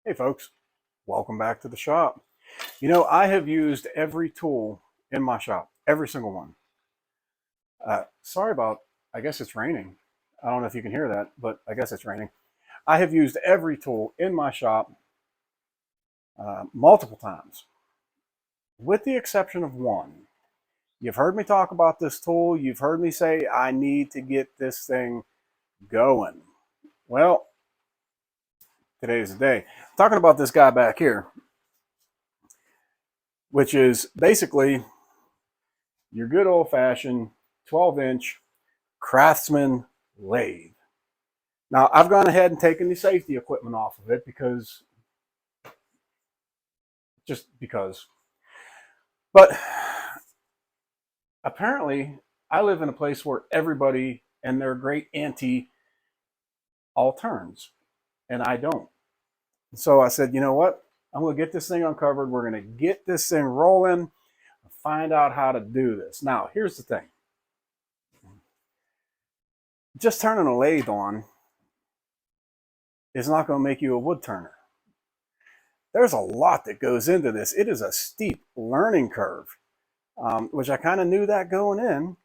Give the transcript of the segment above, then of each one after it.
Hey folks, welcome back to the shop. You know, I have used every tool in my shop, every single one. Sorry about, I guess it's raining. I don't know if you can hear that, but I guess it's raining. I have used every tool in my shop multiple times, with the exception of one. You've heard me talk about this tool. You've heard me say, I need to get this thing going. Well, today's the day. I'm talking about this guy back here, which is basically your good old-fashioned 12-inch Craftsman lathe. Now, I've gone ahead and taken the safety equipment off of it just because. But apparently, I live in a place where everybody and their great auntie all turns, and I don't. So I said, you know what? I'm going to get this thing uncovered. We're going to get this thing rolling, find out how to do this. Now, here's the thing. Just turning a lathe on is not going to make you a wood turner. There's a lot that goes into this. It is a steep learning curve, which I kind of knew that going in.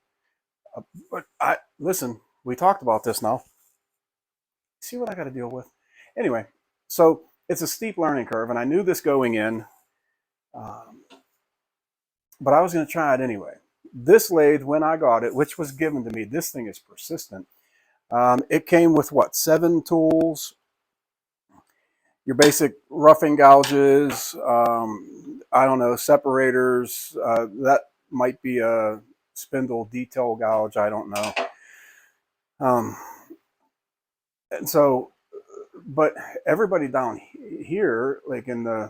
But listen, we talked about this now. See what I got to deal with? Anyway, so it's a steep learning curve, and I knew this going in, but I was going to try it anyway. This lathe, when I got it, which was given to me, this thing is persistent. It came with what, 7 tools? Your basic roughing gouges, I don't know, separators. That might be a spindle detail gouge, I don't know. And so, but everybody down here, like in the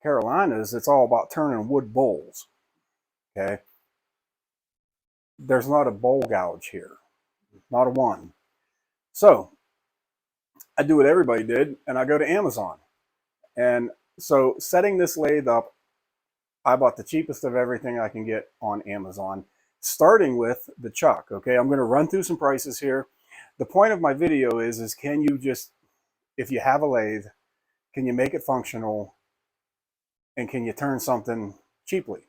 Carolinas, it's all about turning wood bowls, okay? There's not a bowl gouge here, not a one. So I do what everybody did, and I go to Amazon. And so setting this lathe up, I bought the cheapest of everything I can get on Amazon, starting with the chuck. Okay, I'm going to run through some prices here. The point of my video is can you just, if you have a lathe, can you make it functional, and can you turn something cheaply?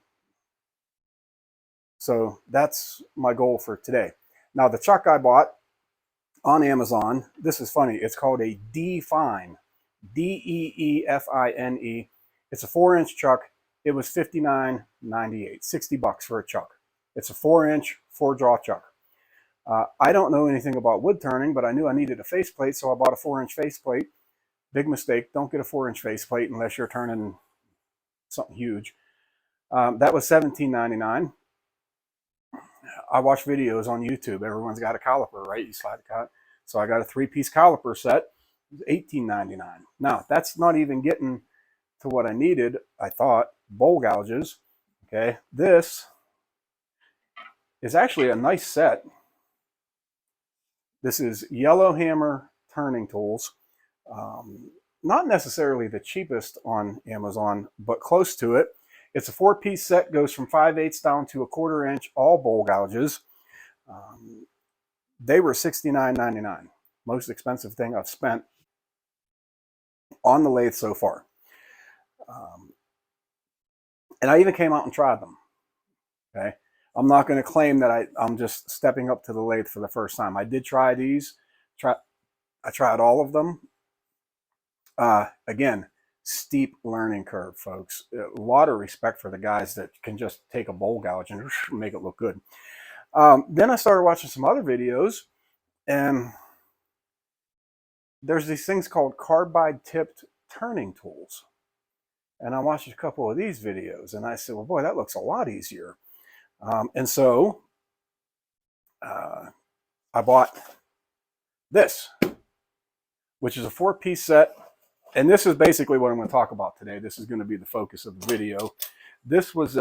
So that's my goal for today. Now, the chuck I bought on Amazon, this is funny, it's called a D-Fine, D-E-E-F-I-N-E. It's a 4-inch chuck. It was $59.98, $60 for a chuck. It's a 4-inch, 4-jaw chuck. I don't know anything about wood turning, but I knew I needed a faceplate, so I bought a 4-inch faceplate. Big mistake, don't get a 4-inch faceplate unless you're turning something huge. That was $17.99. I watch videos on YouTube. Everyone's got a caliper, right? You slide the caliper. So I got a 3-piece caliper set. It was $18.99. Now, that's not even getting to what I needed, I thought. Bowl gouges. Okay, this is actually a nice set. This is Yellow Hammer turning tools. Not necessarily the cheapest on Amazon, but close to it. It's a 4-piece set, goes from 5/8 down to a 1/4 inch, all bowl gouges. They were $69.99. Most expensive thing I've spent on the lathe so far. And I even came out and tried them. Okay, I'm not going to claim that I'm just stepping up to the lathe for the first time. I did try these. I tried all of them. Again, steep learning curve, folks. A lot of respect for the guys that can just take a bowl gouge and make it look good. Then I started watching some other videos, and there's these things called carbide tipped turning tools. And I watched a couple of these videos, and I said, well, boy, that looks a lot easier. And so I bought this, which is a 4-piece set. And this is basically what I'm going to talk about today. This is going to be the focus of the video. This was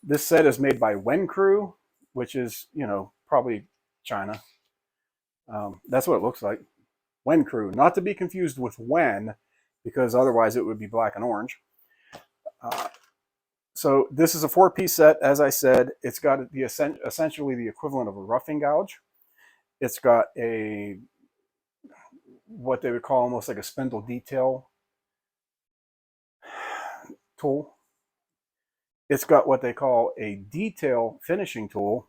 this set is made by Crew, which is, you know, probably China. That's what it looks like. Crew, not to be confused with Wen, because otherwise it would be black and orange. So this is a 4-piece set. As I said, it's got the essentially the equivalent of a roughing gouge. It's got a what they would call almost like a spindle detail tool. It's got what they call a detail finishing tool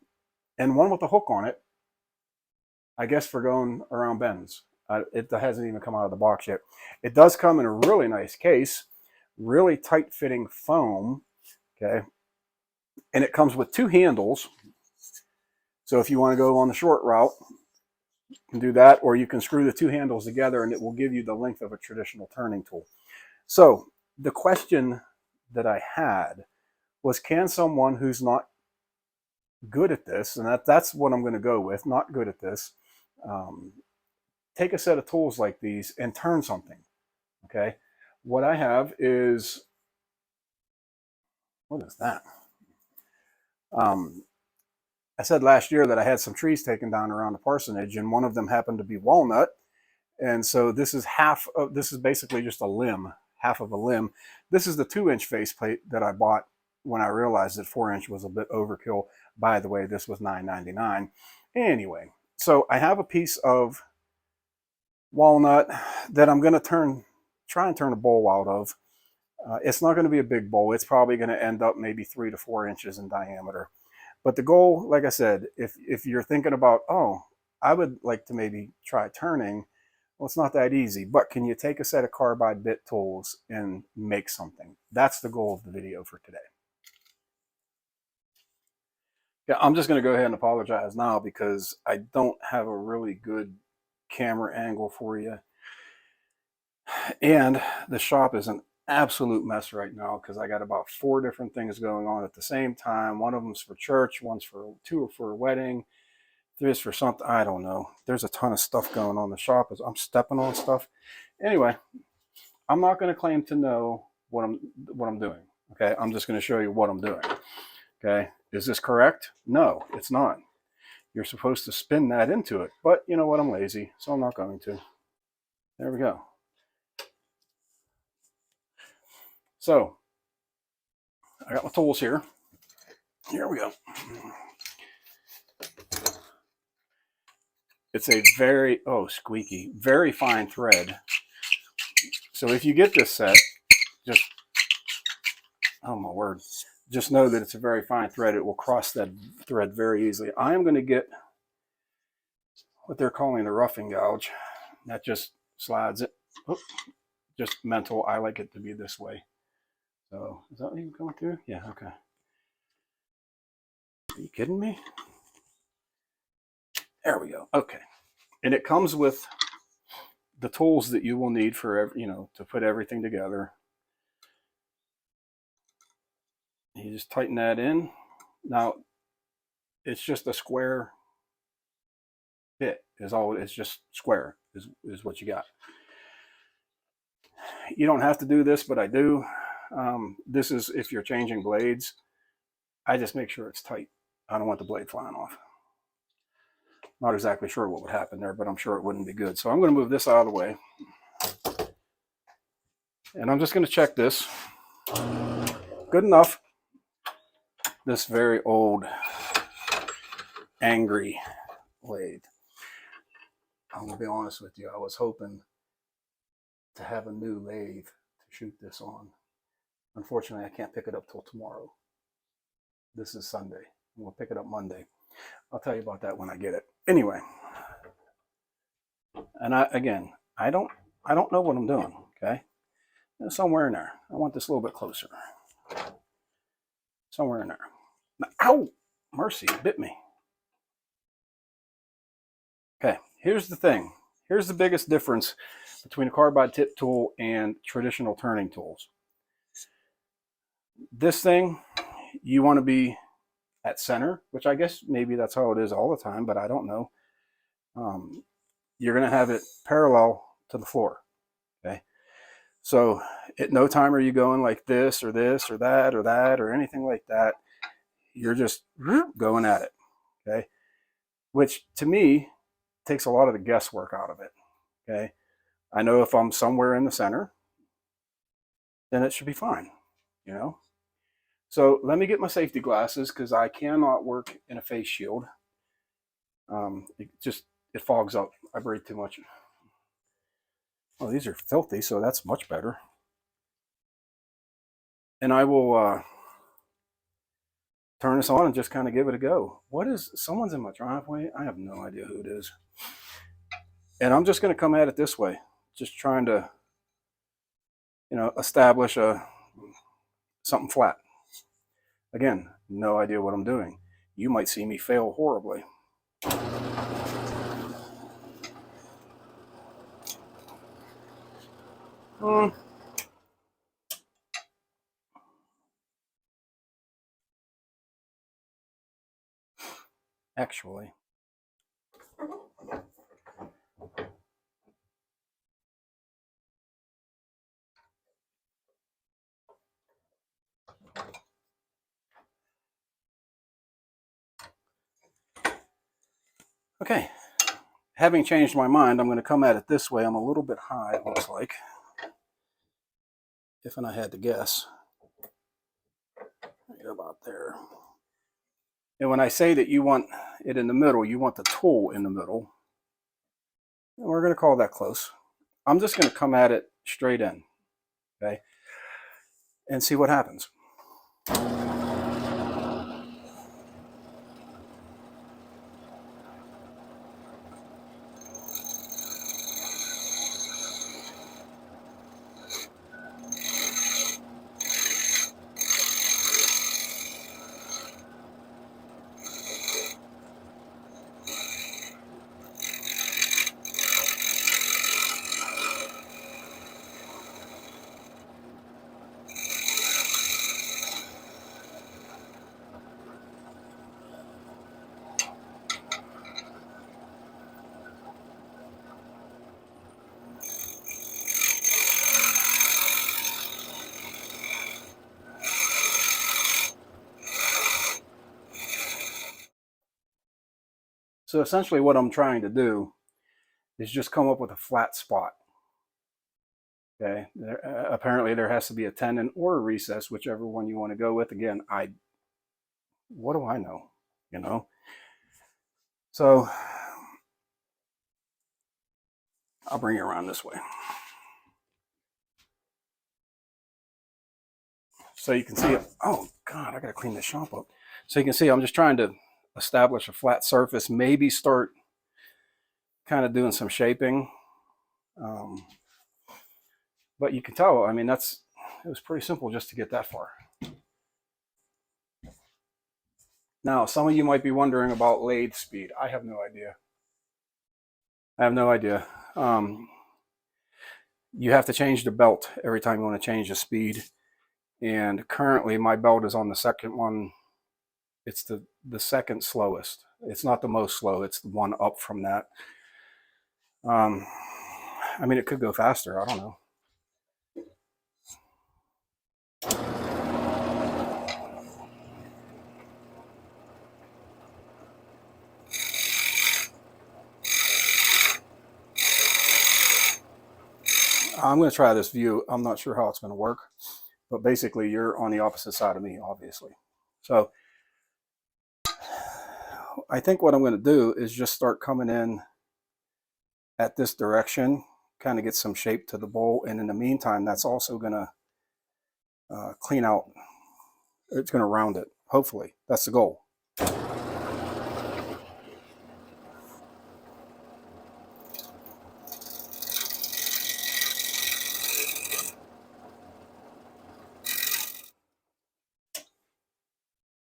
and one with a hook on it, I guess for going around bends. It hasn't even come out of the box yet. It does come in a really nice case, really tight fitting foam, okay? And it comes with 2 handles. So if you want to go on the short route, you can do that, or you can screw the 2 handles together and it will give you the length of a traditional turning tool. So the question that I had was, can someone who's not good at this, and that's what I'm going to go with, not good at this, take a set of tools like these and turn something, okay? What I have is, what is that? I said last year that I had some trees taken down around the parsonage, and one of them happened to be walnut. And so this is this is basically just a limb, half of a limb. This is the 2-inch faceplate that I bought when I realized that 4-inch was a bit overkill. By the way, this was $9.99. Anyway, so I have a piece of walnut that I'm going to try and turn a bowl out of. It's not going to be a big bowl. It's probably going to end up maybe 3 to 4 inches in diameter. But the goal, like I said, if you're thinking about, oh, I would like to maybe try turning, well, it's not that easy. But can you take a set of carbide bit tools and make something? That's the goal of the video for today. Yeah, I'm just going to go ahead and apologize now because I don't have a really good camera angle for you. And the shop is an absolute mess right now because I got about 4 different things going on at the same time. One of them's for church, two are for a wedding, 3 is for something, I don't know. There's a ton of stuff going on. The shop is, I'm stepping on stuff. Anyway, I'm not going to claim to know what I'm doing. Okay, I'm just going to show you what I'm doing. Okay, is this correct? No, it's not. You're supposed to spin that into it, but you know what? I'm lazy, so I'm not going to. There we go. So I got my tools here. Here we go. It's a very, oh, squeaky, very fine thread. So if you get this set, just, oh my word, just know that it's a very fine thread. It will cross that thread very easily. I am going to get what they're calling the roughing gouge. That just slides it. Oop, just mental. I like it to be this way. So is that even going through? Yeah, okay. Are you kidding me? There we go. Okay. And it comes with the tools that you will need for, to put everything together. You just tighten that in. Now, it's just a square bit. It's just square is what you got. You don't have to do this, but I do. This is if you're changing blades. I just make sure it's tight. I don't want the blade flying off. Not exactly sure what would happen there, but I'm sure it wouldn't be good. So I'm going to move this out of the way. And I'm just going to check this. Good enough. This very old, angry lathe. I'm going to be honest with you. I was hoping to have a new lathe to shoot this on. Unfortunately, I can't pick it up till tomorrow. This is Sunday. We'll pick it up Monday. I'll tell you about that when I get it. Anyway, and I don't know what I'm doing. Okay, somewhere in there. I want this a little bit closer. Somewhere in there. Now, ow! Mercy, it bit me. Okay, here's the thing. Here's the biggest difference between a carbide tip tool and traditional turning tools. This thing, you want to be at center, which I guess maybe that's how it is all the time, but I don't know. You're going to have it parallel to the floor. Okay, so at no time are you going like this or this or that or anything like that. You're just going at it. Okay, which to me takes a lot of the guesswork out of it. Okay, I know if I'm somewhere in the center, then it should be fine, So let me get my safety glasses because I cannot work in a face shield. It fogs up. I breathe too much. Well, these are filthy, so that's much better. And I will turn this on and just kind of give it a go. What is, someone's in my driveway? I have no idea who it is. And I'm just going to come at it this way, just trying to, establish something flat. Again, no idea what I'm doing. You might see me fail horribly. Actually. Okay, having changed my mind, I'm going to come at it this way. I'm a little bit high, it looks like. If I had to guess. Right about there. And when I say that you want it in the middle, you want the tool in the middle. And we're going to call that close. I'm just going to come at it straight in, okay, and see what happens. So essentially what I'm trying to do is just come up with a flat spot. Okay, apparently there has to be a tendon or a recess, whichever one you want to go with. Again, what do I know? So I'll bring it around this way. So you can see it. Oh God, I gotta clean this shop up. So you can see I'm just trying to establish a flat surface, maybe start kind of doing some shaping. But you can tell, I mean, it was pretty simple just to get that far. Now, some of you might be wondering about lathe speed. I have no idea. I have no idea. You have to change the belt every time you want to change the speed. And currently my belt is on the second one. It's the second slowest. It's not the most slow. It's the one up from that. I mean, it could go faster. I don't know. I'm going to try this view. I'm not sure how it's going to work, but basically you're on the opposite side of me, obviously. So I think what I'm going to do is just start coming in at this direction, kind of get some shape to the bowl. And in the meantime, that's also going to clean out. It's going to round it. Hopefully, that's the goal.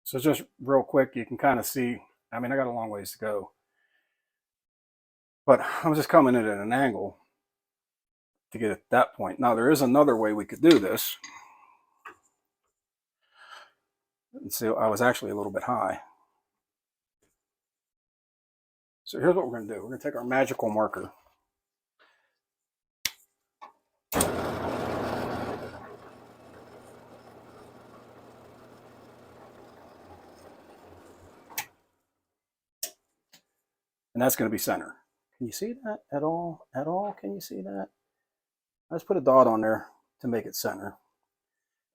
So just real quick, you can kind of see, I mean, I got a long ways to go, but I'm just coming in at an angle to get at that point. Now, there is another way we could do this. And see, I was actually a little bit high. So here's what we're going to do. We're going to take our magical marker. And that's going to be center. Can you see that at all? At all? Can you see that? I just put a dot on there to make it center.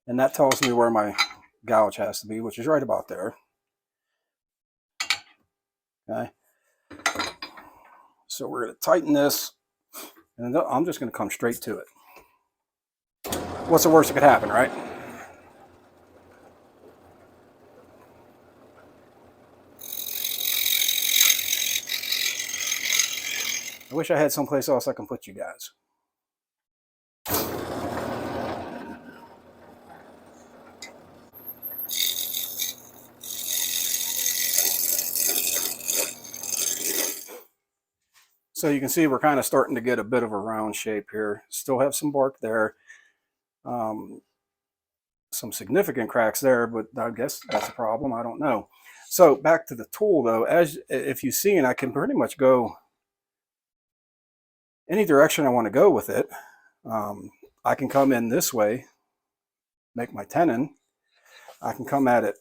And that tells me where my gouge has to be, which is right about there. Okay. So we're going to tighten this And I'm just going to come straight to it. What's the worst that could happen, right? I wish I had someplace else I can put you guys. So you can see we're kind of starting to get a bit of a round shape here. Still have some bark there. Some significant cracks there, but I guess that's a problem. I don't know. So back to the tool though, as if you've seen, I can pretty much go any direction I want to go with it. I can come in this way, make my tenon. I can come at it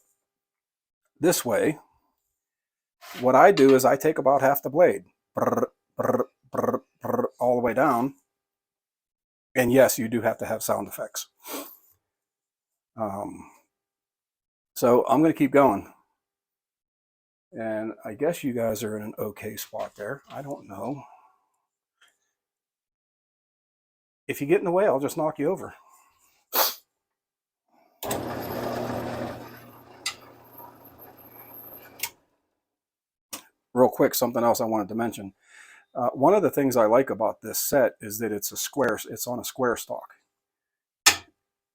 this way. What I do is I take about half the blade, brr, brr, brr, brr, all the way down. And yes, you do have to have sound effects. So I'm going to keep going. And I guess you guys are in an okay spot there. I don't know. If you get in the way, I'll just knock you over. Real quick, something else I wanted to mention. One of the things I like about this set is that it's on a square stock.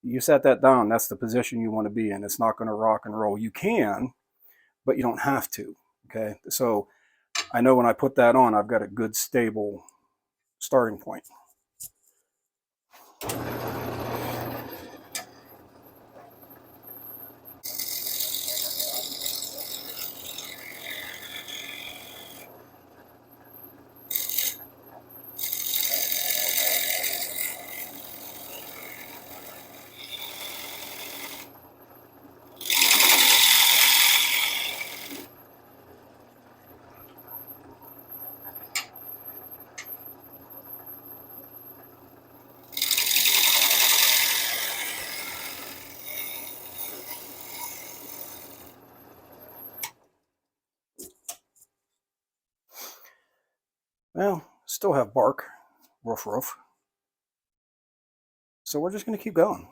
You set that down, that's the position you want to be in. It's not going to rock and roll. You can, but you don't have to. Okay, so I know when I put that on, I've got a good stable starting point. Well, still have bark, roof roof. So we're just going to keep going.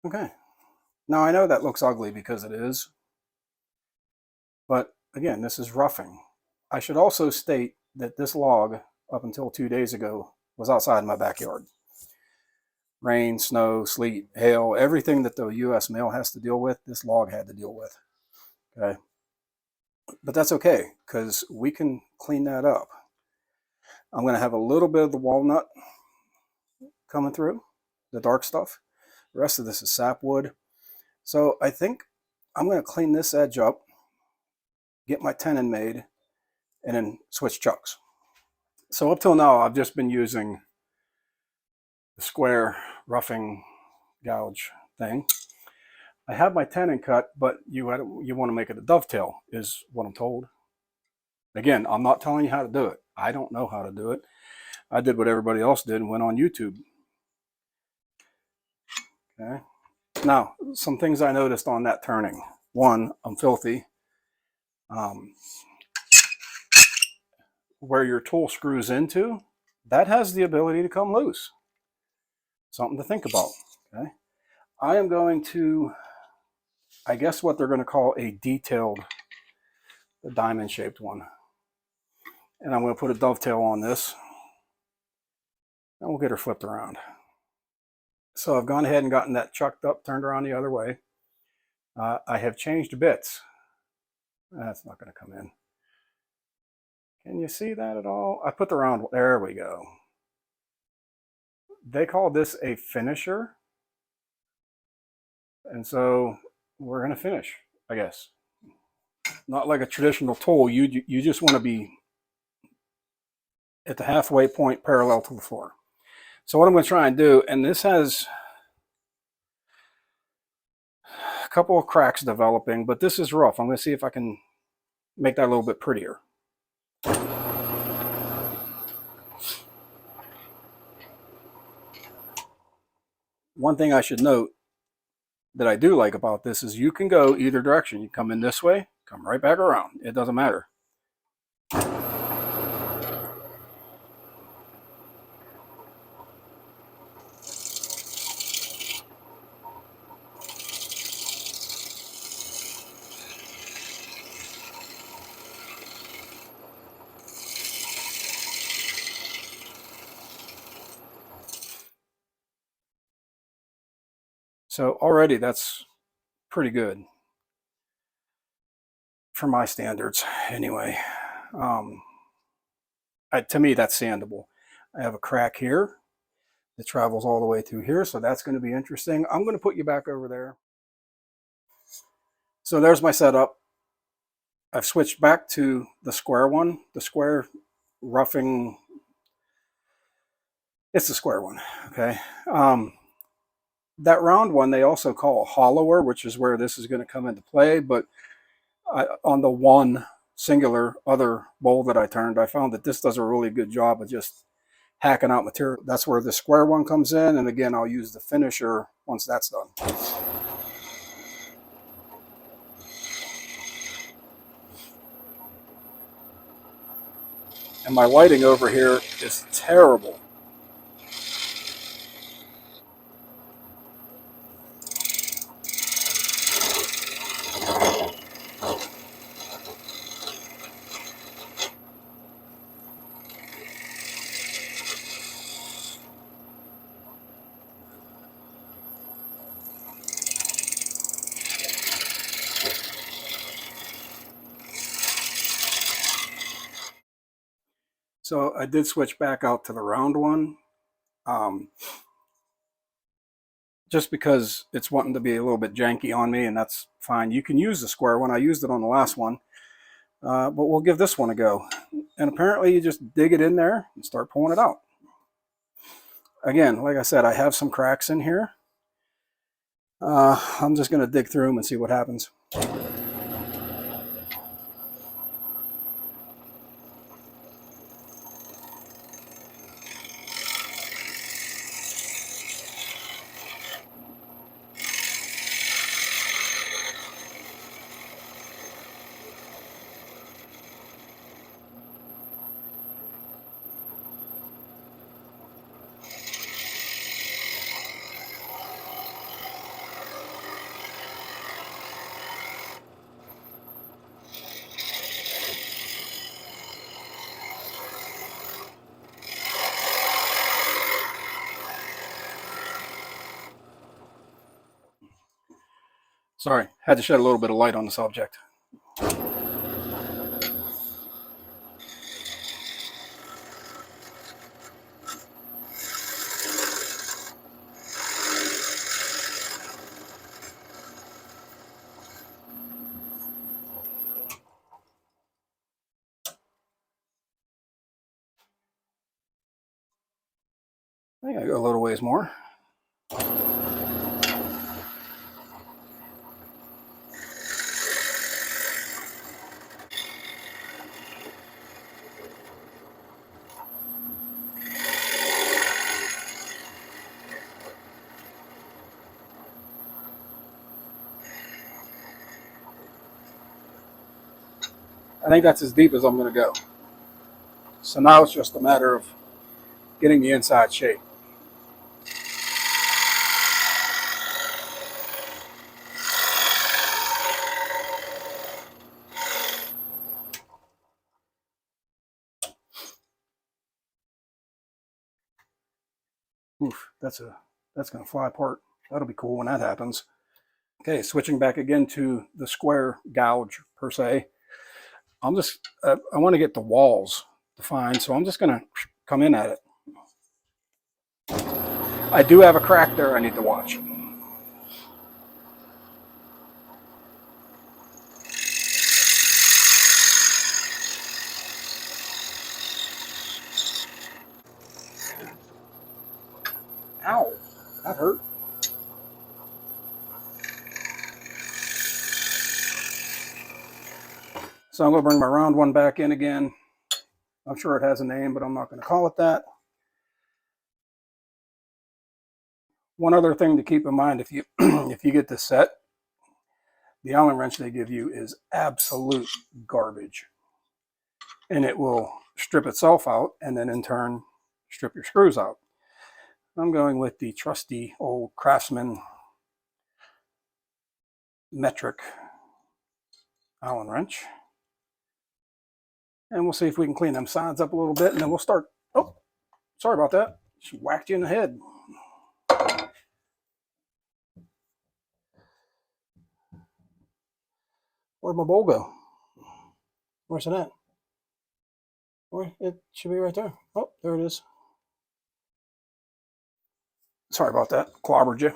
Okay. Now I know that looks ugly because it is, but again, this is roughing. I should also state that this log, up until 2 days ago, was outside my backyard. Rain, snow, sleet, hail, everything that the U.S. mail has to deal with, this log had to deal with. Okay. But that's okay, because we can clean that up. I'm going to have a little bit of the walnut coming through, the dark stuff. The rest of this is sapwood. So I think I'm going to clean this edge up, get my tenon made, and then switch chucks. So up till now, I've just been using the square roughing gouge thing. I have my tenon cut, but you want to make it a dovetail, is what I'm told. Again, I'm not telling you how to do it. I don't know how to do it. I did what everybody else did and went on YouTube. Okay. Now, some things I noticed on that turning. One, I'm filthy. Where your tool screws into, that has the ability to come loose. Something to think about. Okay. I am going to, I guess what they're going to call a detailed, the diamond shaped one. And I'm going to put a dovetail on this. And we'll get her flipped around. So I've gone ahead and gotten that chucked up, turned around the other way. I have changed bits. That's not going to come in. Can you see that at all? I put the round, there we go. They call this a finisher. And so we're going to finish, I guess. Not like a traditional tool. You just want to be at the halfway point parallel to the floor. So what I'm going to try and do, and this has a couple of cracks developing, but this is rough. I'm going to see if I can make that a little bit prettier. One thing I should note that I do like about this is you can go either direction. You come in this way, come right back around. It doesn't matter. So already that's pretty good for my standards anyway. To me, that's sandable. I have a crack here that travels all the way through here, so that's going to be interesting. I'm going to put you back over there. So there's my setup. I've switched back to the square one, the square roughing. It's the square one, okay? That round one they also call a hollower, which is where this is going to come into play, but on the one singular other bowl that I turned, I found that this does a really good job of just hacking out material. That's where the square one comes in, and again, I'll use the finisher once that's done. And my lighting over here is terrible. So I did switch back out to the round one, just because it's wanting to be a little bit janky on me, and that's fine. You can use the square one. I used it on the last one, but we'll give this one a go. And apparently you just dig it in there and start pulling it out. Again, like I said, I have some cracks in here. I'm just going to dig through them and see what happens. Sorry, had to shed a little bit of light on the subject. I think I go a little ways more. I think that's as deep as I'm going to go. So now it's just a matter of getting the inside shape. Oof, that's a That's going to fly apart. That'll be cool when that happens. Okay, switching back again to the square gouge per se. I'm just, I want to get the walls defined, so I'm just going to come in at it. I do have a crack there I need to watch. Ow, that hurt. So I'm going to bring my round one back in again. I'm sure it has a name, but I'm not going to call it that. One other thing to keep in mind if you if you get this set, the Allen wrench they give you is absolute garbage. And it will strip itself out and then in turn strip your screws out. I'm going with the trusty old Craftsman metric Allen wrench. And we'll see if we can clean them sides up a little bit, and then we'll start. Oh, sorry about that. She whacked you in the head. Where'd my bowl go? Where's it at? Where? It should be right there. Oh, there it is. Sorry about that. Clobbered you.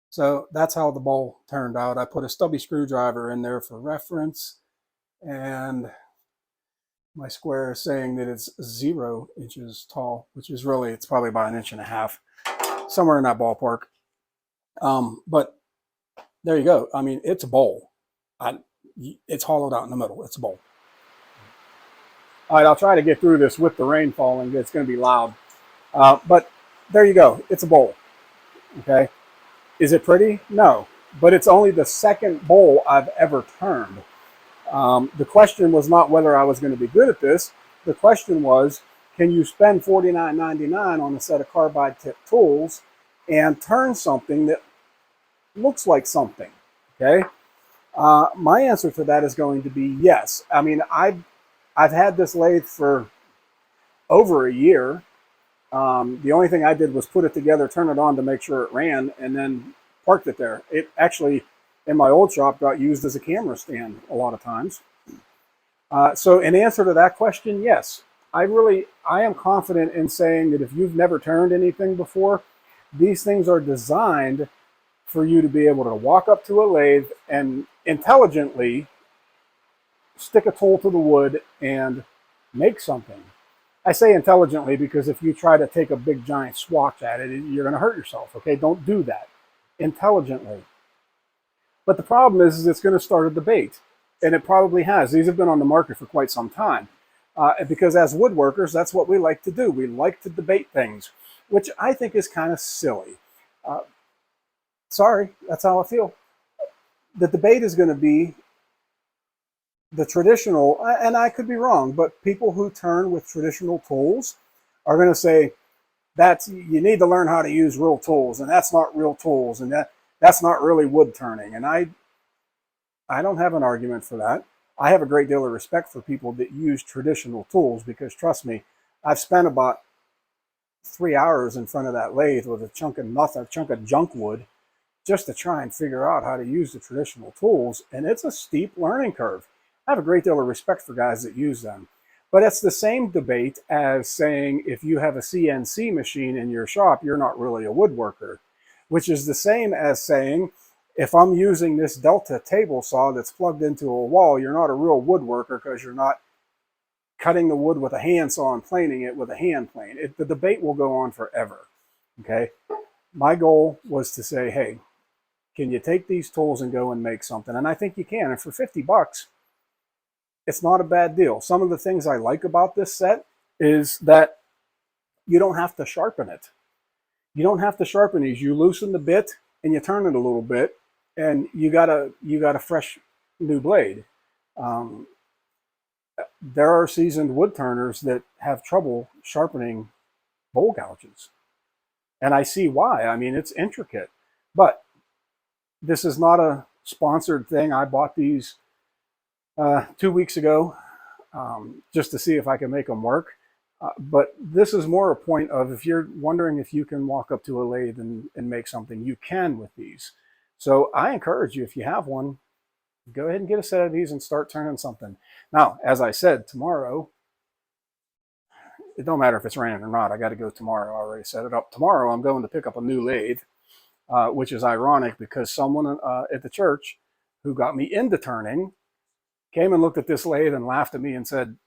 So that's how the bowl turned out. I put a stubby screwdriver in there for reference, and my square is saying that it's 0 inches tall, which is really, it's probably about 1.5 inches, somewhere in that ballpark. But there you go. I mean, it's a bowl. It's hollowed out in the middle. It's a bowl. All right, I'll try to get through this with the rain falling. It's going to be loud. But there you go. It's a bowl. Okay. Is it pretty? No. But it's only the second bowl I've ever turned. The question was not whether I was going to be good at this. The question was, can you spend $49.99 on a set of carbide tip tools and turn something that looks like something? Okay. My answer to that is going to be yes. I mean, I've had this lathe for over a year. The only thing I did was put it together, turn it on to make sure it ran, and then parked it there. It actually, in my old shop, got used as a camera stand a lot of times. So in answer to that question, yes. I am confident in saying that if you've never turned anything before, these things are designed for you to be able to walk up to a lathe and intelligently stick a tool to the wood and make something. I say intelligently because if you try to take a big giant swatch at it, you're going to hurt yourself. Okay, don't do that. Intelligently. But the problem is it's going to start a debate, and it probably has. These have been on the market for quite some time. Because as woodworkers, that's what we like to do. We like to debate things, which I think is kind of silly. Sorry, that's how I feel. The debate is going to be the traditional, and I could be wrong, but people who turn with traditional tools are going to say, you need to learn how to use real tools, and that's not real tools, and that's not really wood turning. And I don't have an argument for that. I have a great deal of respect for people that use traditional tools because, trust me, I've spent about 3 hours in front of that lathe with a chunk of junk wood just to try and figure out how to use the traditional tools, and it's a steep learning curve. I have a great deal of respect for guys that use them. But it's the same debate as saying if you have a CNC machine in your shop, you're not really a woodworker, which is the same as saying if I'm using this Delta table saw that's plugged into a wall, you're not a real woodworker because you're not cutting the wood with a handsaw and planing it with a hand plane. The debate will go on forever. Okay. My goal was to say, hey, can you take these tools and go and make something? And I think you can. And for 50 bucks, it's not a bad deal. Some of the things I like about this set is that you don't have to sharpen it. You don't have to sharpen these. You loosen the bit and you turn it a little bit, and you got a fresh new blade. Um, there are seasoned wood turners that have trouble sharpening bowl gouges, and I see why. I mean, it's intricate, but this is not a sponsored thing. I bought these 2 weeks ago just to see if I can make them work. But this is more a point of if you're wondering if you can walk up to a lathe and make something, you can with these. So I encourage you, if you have one, go ahead and get a set of these and start turning something. Now, as I said, tomorrow, it don't matter if it's raining or not. I got to go tomorrow. I already set it up. Tomorrow, I'm going to pick up a new lathe, which is ironic because someone at the church who got me into turning came and looked at this lathe and laughed at me and said,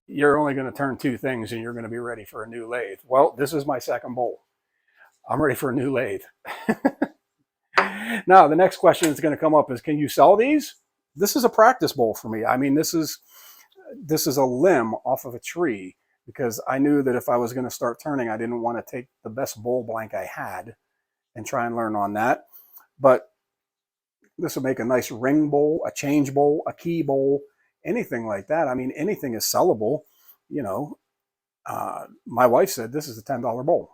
"You're only going to turn two things and you're going to be ready for a new lathe." Well, this is my second bowl. I'm ready for a new lathe. Now, the next question that's going to come up is, can you sell these? This is a practice bowl for me. I mean, this is a limb off of a tree because I knew that if I was going to start turning, I didn't want to take the best bowl blank I had and try and learn on that. But this will make a nice ring bowl, a change bowl, a key bowl, anything like that. I mean, anything is sellable. You know, my wife said this is a $10 bowl.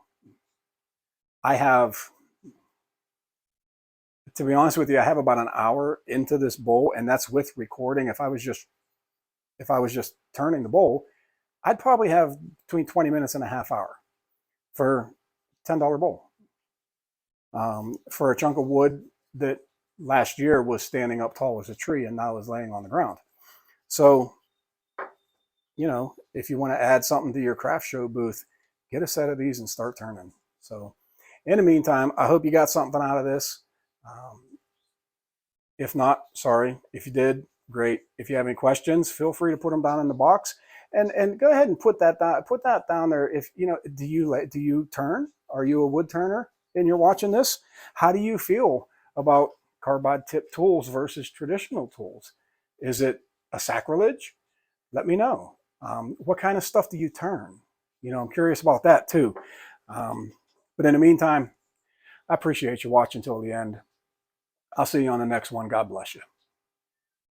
I have, to be honest with you, I have about an hour into this bowl, and that's with recording. If I was just turning the bowl, I'd probably have between 20 minutes and a half hour for $10 bowl. For a chunk of wood that last year was standing up tall as a tree and now is laying on the ground. So, you know, if you want to add something to your craft show booth, get a set of these and start turning. So in the meantime, I hope you got something out of this. If not, sorry. If you did, great. If you have any questions, feel free to put them down in the box, and go ahead and put that down there. If you know, do you turn? Are you a wood turner and you're watching this? How do you feel about carbide tip tools versus traditional tools? Is it a sacrilege? Let me know. What kind of stuff do you turn? You know, I'm curious about that too. But in the meantime, I appreciate you watching till the end. I'll see you on the next one. God bless you.